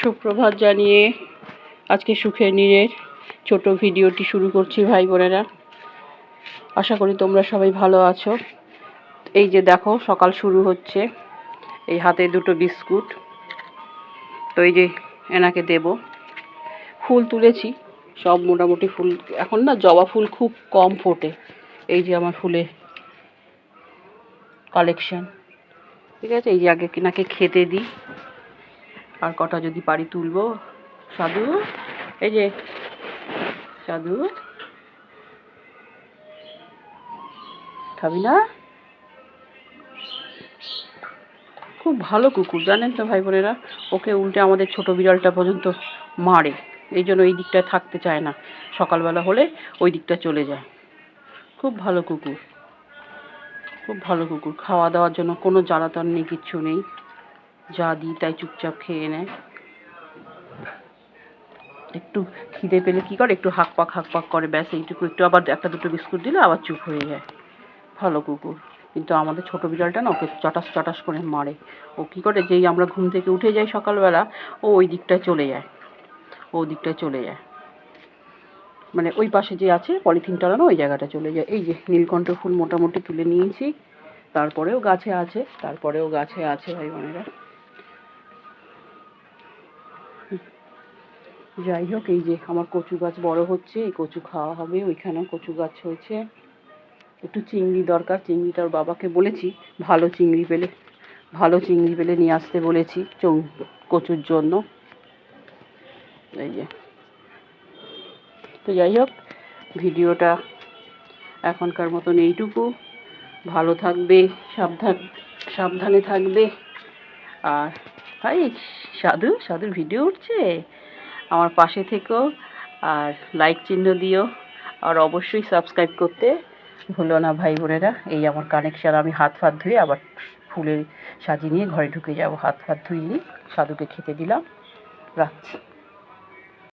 সুপ্রভাত জানিয়ে আজকে সুখের নীড়ের ছোট ভিডিওটি শুরু করছি ভাই বোনেরা। আশা করি তোমরা সবাই ভালো আছো। এই যে দেখো সকাল শুরু হচ্ছে, এই হাতে দুটো বিস্কুট, তো এই যে এনাকে দেব। ফুল তুলেছি সব, মোটামুটি ফুল এখন না জবা ফুল খুব কম ফোটে। এই যে আমার ফুলের কালেকশন, ঠিক আছে। এই যে আগে কিনাকে খেতে দিই, আর কটা যদি পারি তুলবো। সাধু, এই যে সাধু, খাবি না? খুব ভালো কুকুর জানেন তো ভাই বোনেরা, ওকে উল্টে আমাদের ছোট বিড়ালটা পর্যন্ত মারে, এই জন্য এই দিকটায় থাকতে চায় না, সকালবেলা হলে ওই দিকটা চলে যায়। খুব ভালো কুকুর, খুব ভালো কুকুর। খাওয়া দাওয়ার জন্য কোনো জ্বালাতন নেই, কিচ্ছু নেই, যা দিই তাই চুপচাপ খেয়ে নেয়। একটু খিদে পেলে কি করে, একটু হাঁক পাক করে, ব্যাস এইটুকু। একটু আবার একটা দুটো বিস্কুট দিলে আবার চুপ হয়ে যায়। ভালো কুকুর। কিন্তু আমাদের ছোট বিড়ালটা না ওকে চটাস চটাস করে মারে। ও কী করে, যেই আমরা ঘুম থেকে উঠে যাই সকালবেলা, ও ওই দিকটায় চলে যায়, মানে ওই পাশে যে আছে পলিথিন টানানো, ওই জায়গাটা চলে যায়। এই যে নীলকণ্ঠ ফুল মোটামুটি তুলে নিয়েছি, তারপরেও গাছে আছে ভাই বোনেরা। যাই হোক, এই যে আমার কচু গাছ বড় হচ্ছে, এই কচু খাওয়া হবে। ওইখানেও কচু গাছ হয়েছে। একটু চিংড়ি দরকার, চিংড়িটার বাবাকে বলেছি ভালো চিংড়ি পেলে নিয়ে আসতে বলেছি কচুর জন্য। এই যে, তো যাই হোক, ভিডিওটা এখনকার মতন এইটুকু। ভালো থাকবে, সাবধানে থাকবে। আর ভাই, সাধুর ভিডিও উঠছে, আমার পাশে থেকো, আর লাইক চিহ্ন দিও, আর অবশ্যই সাবস্ক্রাইব করতে ভুলো না ভাই বোনেরা। এই আমার কানেকশান। আমি হাত ফাত ধুয়ে আবার ফুলের সাজিয়ে নিয়ে ঘরে ঢুকে যাব। হাত ফাত ধুইনি, সাধুকে খেতে দিলাম, রাখছি।